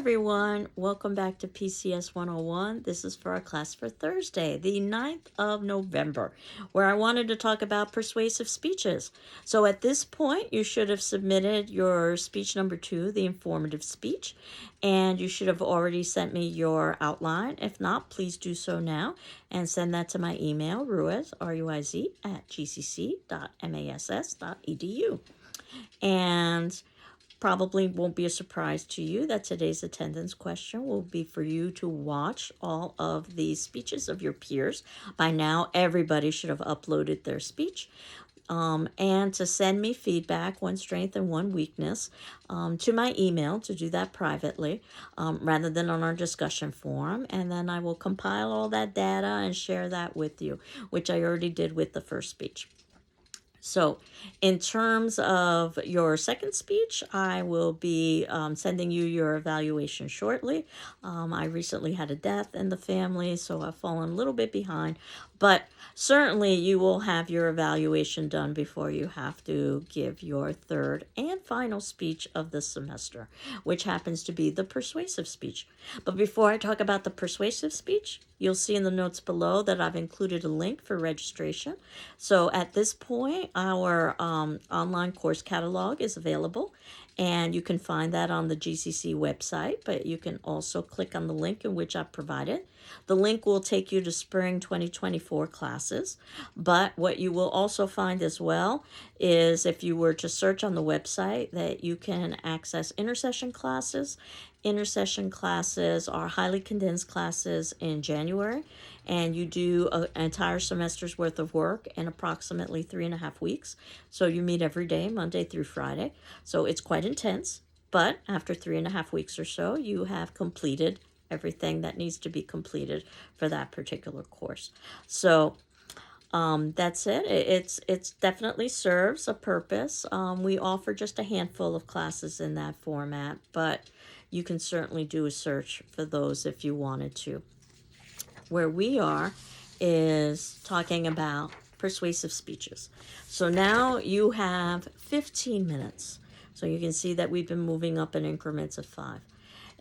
everyone, welcome back to PCS 101. This is for our class for Thursday, the 9th of November, where I wanted to talk about persuasive speeches. So at this point, you should have submitted your speech number 2, the informative speech, and you should have already sent me your outline. If not, please do so now and send that to my email, Ruiz, R-U-I-Z, at gcc.mass.edu. And probably won't be a surprise to you that today's attendance question will be for you to watch all of the speeches of your peers. By now, everybody should have uploaded their speech. And to send me feedback, one strength and one weakness, to my email, to do that privately, rather than on our discussion forum. And then I will compile all that data and share that with you, which I already did with the first speech. So in terms of your second speech, I will be sending you your evaluation shortly. I recently had a death in the family, so I've fallen a little bit behind. But certainly you will have your evaluation done before you have to give your third and final speech of the semester, which happens to be the persuasive speech. But before I talk about the persuasive speech, you'll see in the notes below that I've included a link for registration. So at this point, our online course catalog is available, and you can find that on the GCC website, but you can also click on the link in which I've provided. The link will take you to spring 2024 classes, but what you will also find as well is if you were to search on the website that you can access intercession classes. Intercession classes are highly condensed classes in January, and you do an entire semester's worth of work in approximately 3.5 weeks. So you meet every day, Monday through Friday. So it's quite intense, but after 3.5 weeks or so, you have completed everything that needs to be completed for that particular course. So that's it. It's definitely serves a purpose. We offer just a handful of classes in that format, but you can certainly do a search for those if you wanted to. Where we are is talking about persuasive speeches. So now you have 15 minutes. So you can see that we've been moving up in increments of 5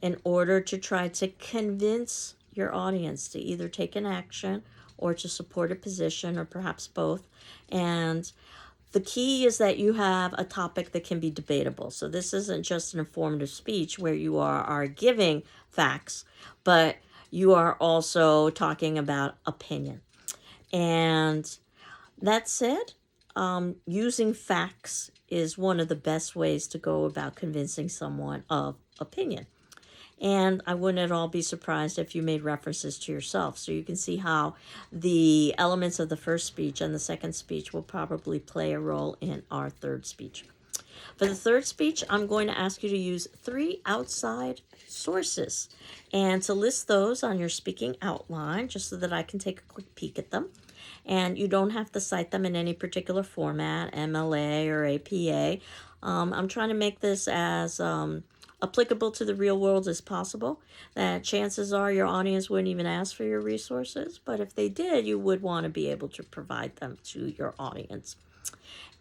in order to try to convince your audience to either take an action or to support a position or perhaps both. And the key is that you have a topic that can be debatable. So this isn't just an informative speech where you are giving facts, but you are also talking about opinion. And that said, using facts is one of the best ways to go about convincing someone of opinion. And I wouldn't at all be surprised if you made references to yourself. So you can see how the elements of the first speech and the second speech will probably play a role in our third speech. For the third speech, I'm going to ask you to use 3 outside sources and to list those on your speaking outline just so that I can take a quick peek at them. And you don't have to cite them in any particular format, MLA or APA. I'm trying to make this as applicable to the real world as possible, that chances are your audience wouldn't even ask for your resources, but if they did, you would want to be able to provide them to your audience.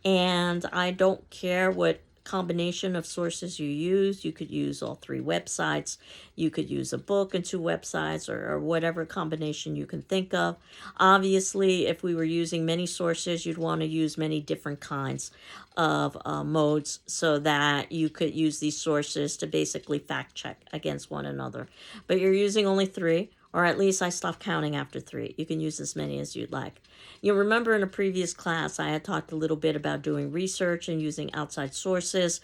And I don't care what combination of sources you use. You could use all 3 websites. You could use a book and 2 websites, or whatever combination you can think of. Obviously, if we were using many sources, you'd want to use many different kinds of modes so that you could use these sources to basically fact check against one another. But you're using only 3, or at least I stopped counting after 3. You can use as many as you'd like. You remember in a previous class, I had talked a little bit about doing research and using outside sources.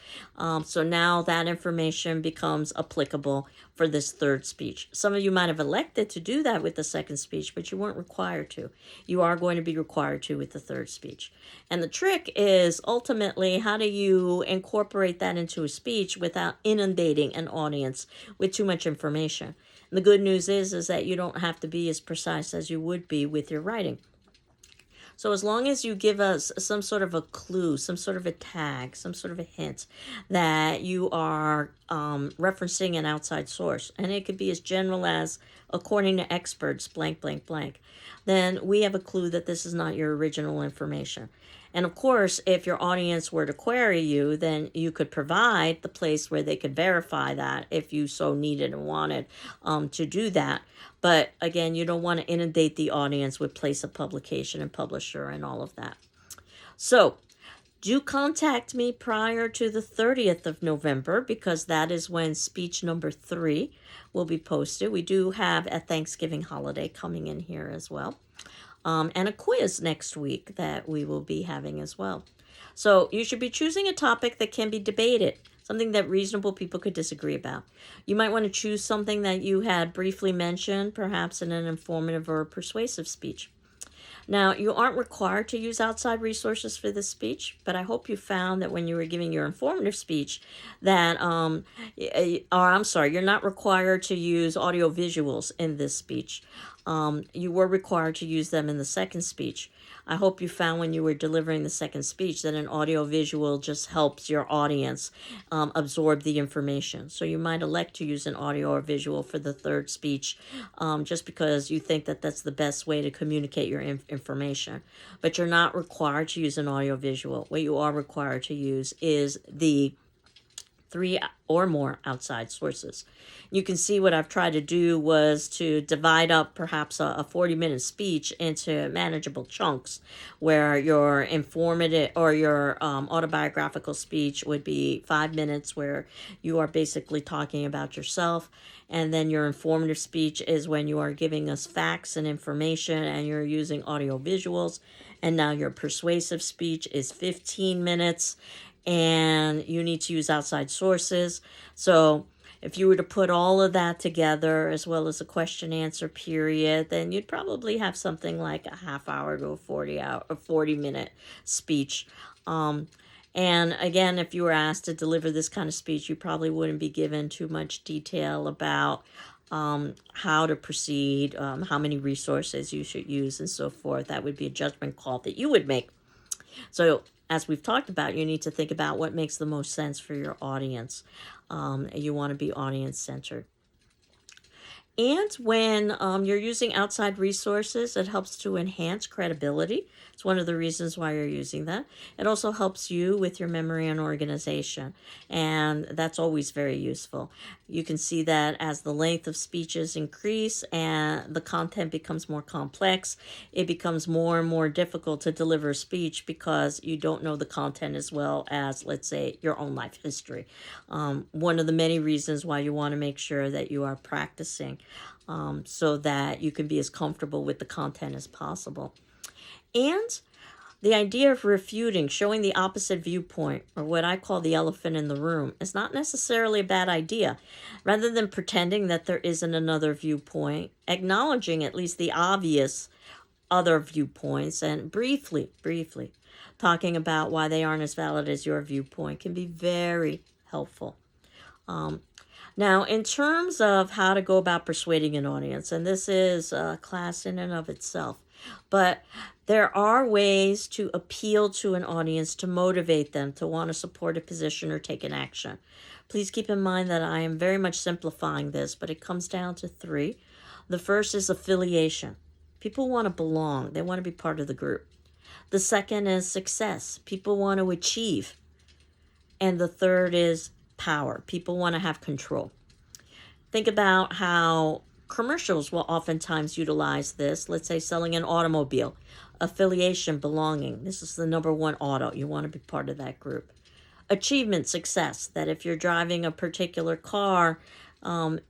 So now that information becomes applicable for this third speech. Some of you might have elected to do that with the second speech, but you weren't required to. You are going to be required to with the third speech. And the trick is ultimately, how do you incorporate that into a speech without inundating an audience with too much information? And the good news is that you don't have to be as precise as you would be with your writing. So as long as you give us some sort of a clue, some sort of a tag, some sort of a hint that you are referencing an outside source, and it could be as general as, according to experts, blank, blank, blank, then we have a clue that this is not your original information. And of course, if your audience were to query you, then you could provide the place where they could verify that if you so needed and wanted to do that. But again, you don't want to inundate the audience with place of publication and publisher and all of that. So do contact me prior to the 30th of November, because that is when speech number 3 will be posted. We do have a Thanksgiving holiday coming in here as well. And a quiz next week that we will be having as well. So you should be choosing a topic that can be debated, something that reasonable people could disagree about. You might want to choose something that you had briefly mentioned, perhaps in an informative or persuasive speech. Now, you aren't required to use outside resources for this speech, but I hope you found that when you were giving your informative speech that, you're not required to use audio visuals in this speech. You were required to use them in the second speech. I hope you found when you were delivering the second speech that an audio visual just helps your audience absorb the information. So you might elect to use an audio or visual for the third speech just because you think that that's the best way to communicate your information. But you're not required to use an audio visual. What you are required to use is the 3 or more outside sources. You can see what I've tried to do was to divide up perhaps a 40-minute speech into manageable chunks, where your informative or your autobiographical speech would be 5 minutes, where you are basically talking about yourself. And then your informative speech is when you are giving us facts and information and you're using audio visuals. And now your persuasive speech is 15 minutes. And you need to use outside sources. So if you were to put all of that together, as well as a question answer period, then you'd probably have something like a half hour to a 40-minute speech. And again, if you were asked to deliver this kind of speech, you probably wouldn't be given too much detail about how to proceed, how many resources you should use, and so forth. That would be a judgment call that you would make. So as we've talked about, you need to think about what makes the most sense for your audience. You want to be audience-centered. And when you're using outside resources, it helps to enhance credibility. It's one of the reasons why you're using that. It also helps you with your memory and organization, and that's always very useful. You can see that as the length of speeches increase and the content becomes more complex, it becomes more and more difficult to deliver a speech because you don't know the content as well as, let's say, your own life history. One of the many reasons why you want to make sure that you are practicing so that you can be as comfortable with the content as possible. And the idea of refuting, showing the opposite viewpoint, or what I call the elephant in the room, is not necessarily a bad idea. Rather than pretending that there isn't another viewpoint, acknowledging at least the obvious other viewpoints and briefly talking about why they aren't as valid as your viewpoint can be very helpful. Now, in terms of how to go about persuading an audience, and this is a class in and of itself, but there are ways to appeal to an audience to motivate them to want to support a position or take an action. Please keep in mind that I am very much simplifying this, but it comes down to 3. The first is affiliation. People want to belong. They want to be part of the group. The second is success. People want to achieve. And the third is power. People want to have control. Think about how commercials will oftentimes utilize this. Let's say selling an automobile. Affiliation, belonging. This is the number 1 auto. You want to be part of that group. Achievement, success. That if you're driving a particular car,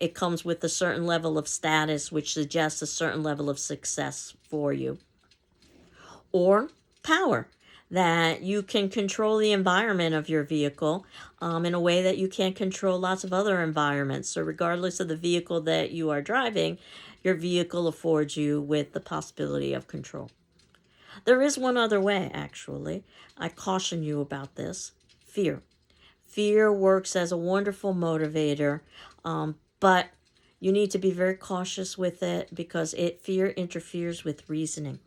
it comes with a certain level of status, which suggests a certain level of success for you. Or power, that you can control the environment of your vehicle in a way that you can't control lots of other environments. So regardless of the vehicle that you are driving, your vehicle affords you with the possibility of control. There is one other way, actually. I caution you about this. Fear. Fear works as a wonderful motivator, but you need to be very cautious with it because fear interferes with reasoning.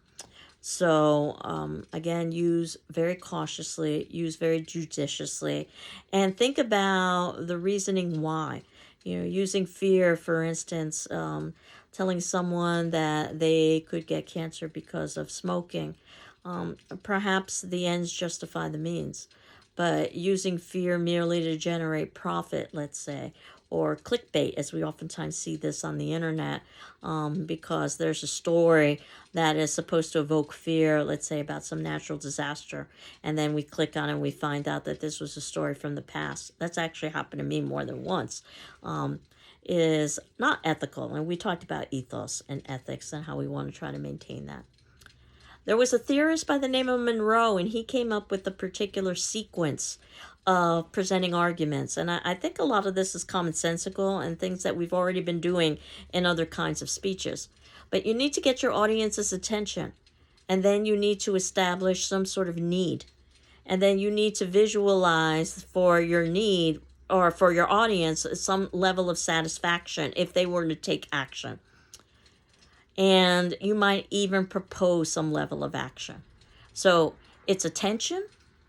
So, again, use very cautiously, use very judiciously, and think about the reasoning why. Using fear, for instance, telling someone that they could get cancer because of smoking. Perhaps the ends justify the means, but using fear merely to generate profit, let's say, or clickbait, as we oftentimes see this on the internet, because there's a story that is supposed to evoke fear, let's say about some natural disaster, and then we click on it and we find out that this was a story from the past. That's actually happened to me more than once. Is not ethical, and we talked about ethos and ethics and how we want to try to maintain that. There was a theorist by the name of Monroe, and he came up with a particular sequence of presenting arguments. And I think a lot of this is commonsensical and things that we've already been doing in other kinds of speeches. But you need to get your audience's attention, and then you need to establish some sort of need. And then you need to visualize for your need or for your audience some level of satisfaction if they were to take action. And you might even propose some level of action. So it's attention,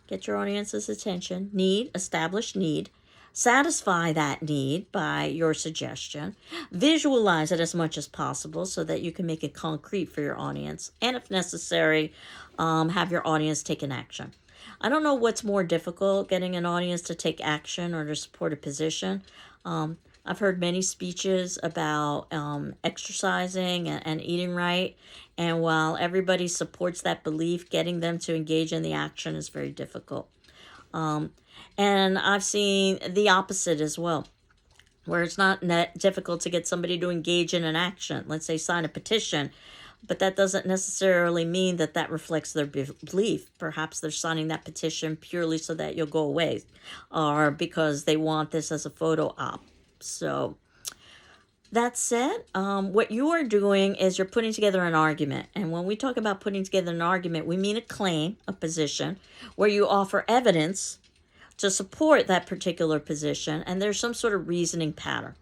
get your audience's attention, need, establish need, satisfy that need by your suggestion, visualize it as much as possible so that you can make it concrete for your audience, and if necessary, have your audience take an action. I don't know what's more difficult, getting an audience to take action or to support a position. I've heard many speeches about exercising and eating right. And while everybody supports that belief, getting them to engage in the action is very difficult. And I've seen the opposite as well, where it's not difficult to get somebody to engage in an action. Let's say sign a petition, but that doesn't necessarily mean that that reflects their belief. Perhaps they're signing that petition purely so that you'll go away, or because they want this as a photo op. So that said, what you are doing is you're putting together an argument. And when we talk about putting together an argument, we mean a claim, a position, where you offer evidence to support that particular position. And there's some sort of reasoning pattern.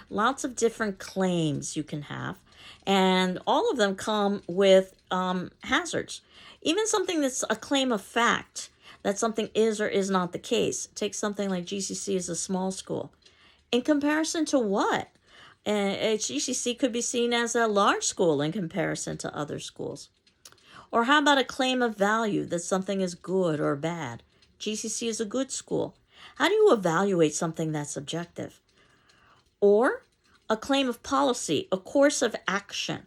Lots of different claims you can have. And all of them come with hazards. Even something that's a claim of fact, that something is or is not the case. Take something like GCC is a small school. In comparison to what? GCC could be seen as a large school in comparison to other schools. Or how about a claim of value that something is good or bad? GCC is a good school. How do you evaluate something that's subjective? Or a claim of policy, a course of action.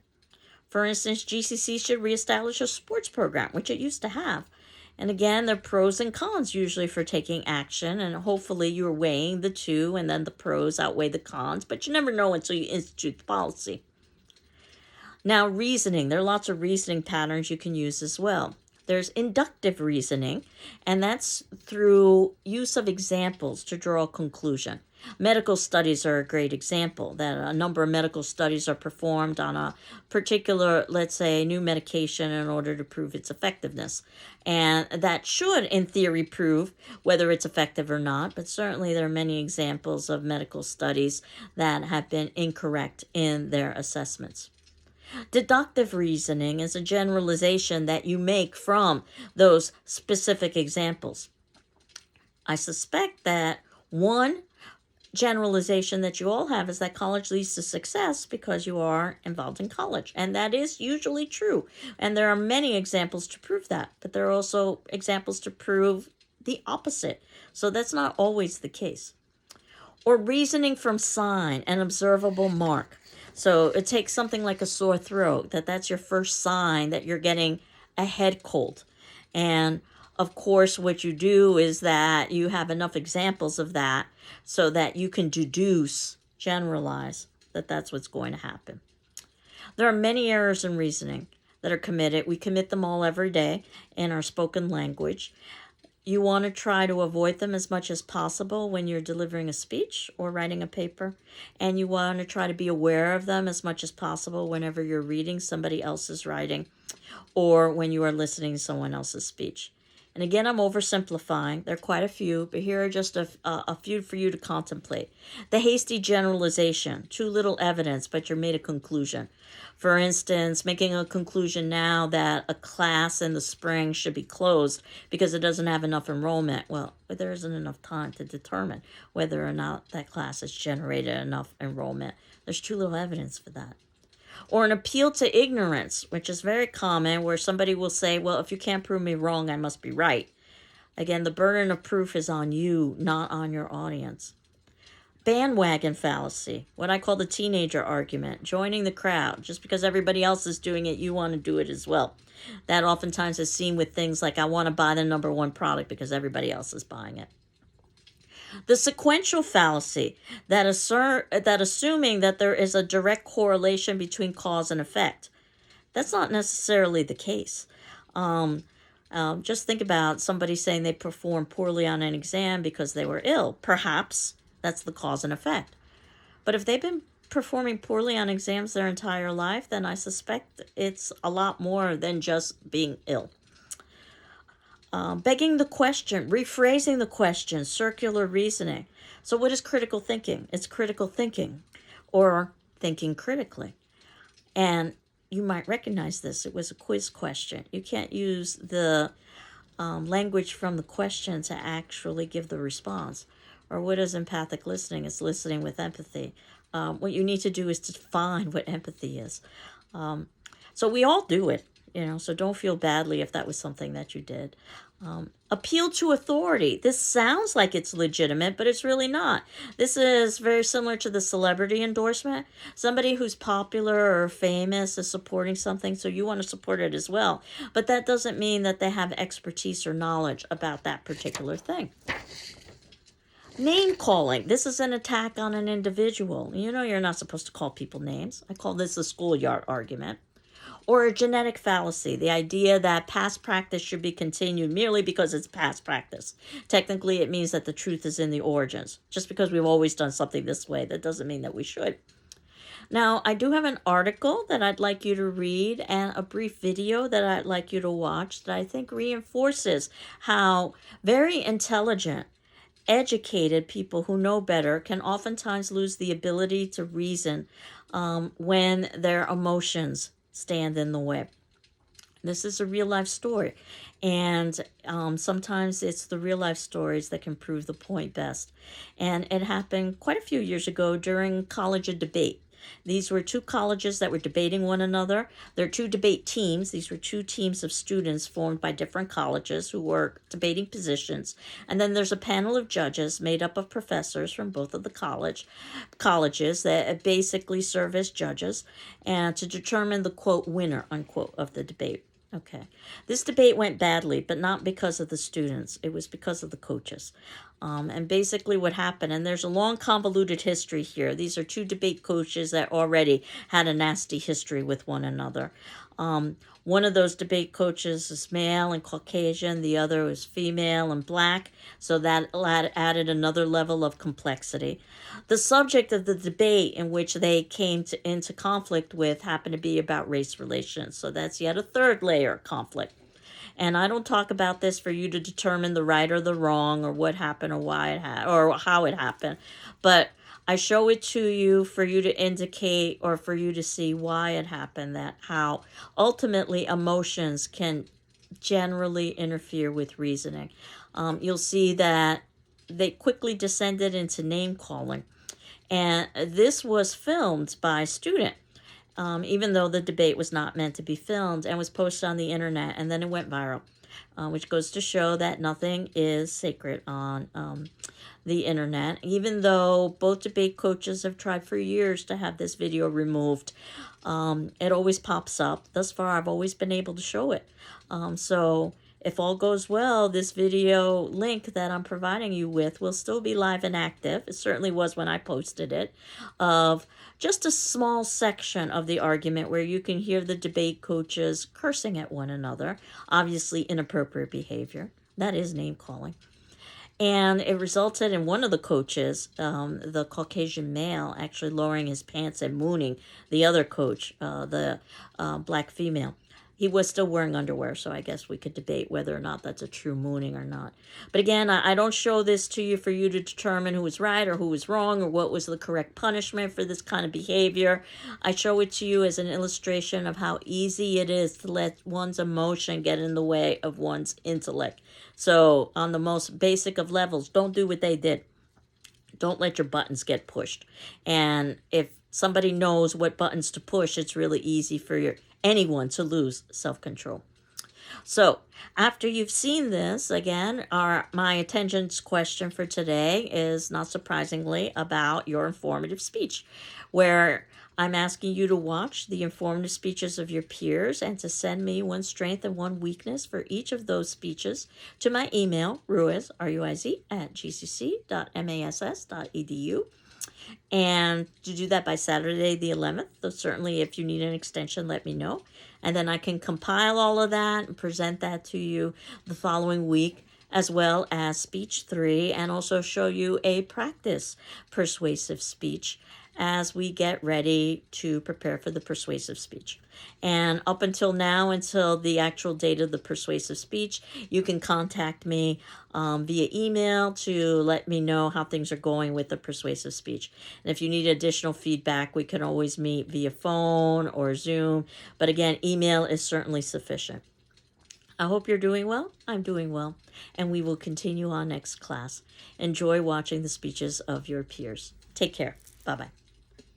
For instance, GCC should reestablish a sports program, which it used to have. And again, there are pros and cons usually for taking action, and hopefully you're weighing the two, and then the pros outweigh the cons, but you never know until you institute the policy. Now, reasoning. There are lots of reasoning patterns you can use as well. There's inductive reasoning, and that's through use of examples to draw a conclusion. Medical studies are a great example, that a number of medical studies are performed on a particular, let's say, new medication in order to prove its effectiveness. And that should, in theory, prove whether it's effective or not, but certainly there are many examples of medical studies that have been incorrect in their assessments. Deductive reasoning is a generalization that you make from those specific examples. I suspect that one generalization that you all have is that college leads to success because you are involved in college. And that is usually true. And there are many examples to prove that. But there are also examples to prove the opposite. So that's not always the case. Or reasoning from sign, an observable mark. So it takes something like a sore throat, that's your first sign that you're getting a head cold. And of course, what you do is that you have enough examples of that so that you can deduce, generalize, that that's what's going to happen. There are many errors in reasoning that are committed. We commit them all every day in our spoken language. You want to try to avoid them as much as possible when you're delivering a speech or writing a paper. And you want to try to be aware of them as much as possible whenever you're reading somebody else's writing or when you are listening to someone else's speech. And again, I'm oversimplifying. There are quite a few, but here are just a few for you to contemplate. The hasty generalization, too little evidence, but you're made a conclusion. For instance, making a conclusion now that a class in the spring should be closed because it doesn't have enough enrollment. Well, there isn't enough time to determine whether or not that class has generated enough enrollment. There's too little evidence for that. or an appeal to ignorance, which is very common, where somebody will say, well, if you can't prove me wrong, I must be right. Again, the burden of proof is on you, not on your audience. Bandwagon fallacy, what I call the teenager argument, joining the crowd. Just because everybody else is doing it, you want to do it as well. That oftentimes is seen with things like, I want to buy the number one product because everybody else is buying it. The sequential fallacy, that assuming that there is a direct correlation between cause and effect. That's not necessarily the case. Just think about somebody saying they performed poorly on an exam because they were ill. Perhaps that's the cause and effect. But if they've been performing poorly on exams their entire life, then I suspect it's a lot more than just being ill. Begging the question, rephrasing the question, circular reasoning. So what is critical thinking? It's critical thinking, or thinking critically. And you might recognize this. It was a quiz question. You can't use the language from the question to actually give the response. Or what is empathic listening? It's listening with empathy. What you need to do is to define what empathy is. So we all do it. So don't feel badly if that was something that you did. Appeal to authority. This sounds like it's legitimate, but it's really not. This is very similar to the celebrity endorsement. Somebody who's popular or famous is supporting something, so you want to support it as well. But that doesn't mean that they have expertise or knowledge about that particular thing. Name calling. This is an attack on an individual. You're not supposed to call people names. I call this the schoolyard argument. Or a genetic fallacy, the idea that past practice should be continued merely because it's past practice. Technically, it means that the truth is in the origins. Just because we've always done something this way, that doesn't mean that we should. Now, I do have an article that I'd like you to read and a brief video that I'd like you to watch that I think reinforces how very intelligent, educated people who know better can oftentimes lose the ability to reason when their emotions stand in the way. This is a real life story, and sometimes it's the real life stories that can prove the point best. And it happened quite a few years ago during college debate. These were two colleges that were debating one another. There are two debate teams. These were two teams of students formed by different colleges who were debating positions. And then there's a panel of judges made up of professors from both of the colleges that basically serve as judges and to determine the, quote, winner, unquote, of the debate. Okay. This debate went badly, but not because of the students. It was because of the coaches. And basically what happened, and there's a long convoluted history here. These are two debate coaches that already had a nasty history with one another. One of those debate coaches is male and Caucasian. The other is female and black. So that added another level of complexity. The subject of the debate in which they came into conflict with happened to be about race relations. So that's yet a third layer of conflict. And I don't talk about this for you to determine the right or the wrong or what happened or why it or how it happened. But I show it to you for you to indicate or for you to see why it happened, that how ultimately emotions can generally interfere with reasoning. You'll see that they quickly descended into name calling. And this was filmed by a student, even though the debate was not meant to be filmed, and was posted on the internet, and then it went viral, which goes to show that nothing is sacred on the internet, even though both debate coaches have tried for years to have this video removed. It always pops up. Thus far, I've always been able to show it. So if all goes well, this video link that I'm providing you with will still be live and active. It certainly was when I posted it, of just a small section of the argument where you can hear the debate coaches cursing at one another, obviously inappropriate behavior. That is name calling. And it resulted in one of the coaches, the Caucasian male, actually lowering his pants and mooning the other coach, the black female. He was still wearing underwear, so I guess we could debate whether or not that's a true mooning or not. But again, I don't show this to you for you to determine who was right or who was wrong or what was the correct punishment for this kind of behavior. I show it to you as an illustration of how easy it is to let one's emotion get in the way of one's intellect. So on the most basic of levels, don't do what they did. Don't let your buttons get pushed. And if somebody knows what buttons to push, it's really easy for anyone to lose self-control. So after you've seen this, again, my attendance question for today is, not surprisingly, about your informative speech, where I'm asking you to watch the informative speeches of your peers and to send me one strength and one weakness for each of those speeches to my email, Ruiz, R-U-I-Z, @gcc.mass.edu. And to do that by Saturday the 11th. So certainly if you need an extension, let me know. And then I can compile all of that and present that to you the following week, as well as speech 3, and also show you a practice persuasive speech as we get ready to prepare for the persuasive speech. And up until now, until the actual date of the persuasive speech, you can contact me via email to let me know how things are going with the persuasive speech. And if you need additional feedback, we can always meet via phone or Zoom. But again, email is certainly sufficient. I hope you're doing well. I'm doing well. And we will continue on next class. Enjoy watching the speeches of your peers. Take care. Bye-bye.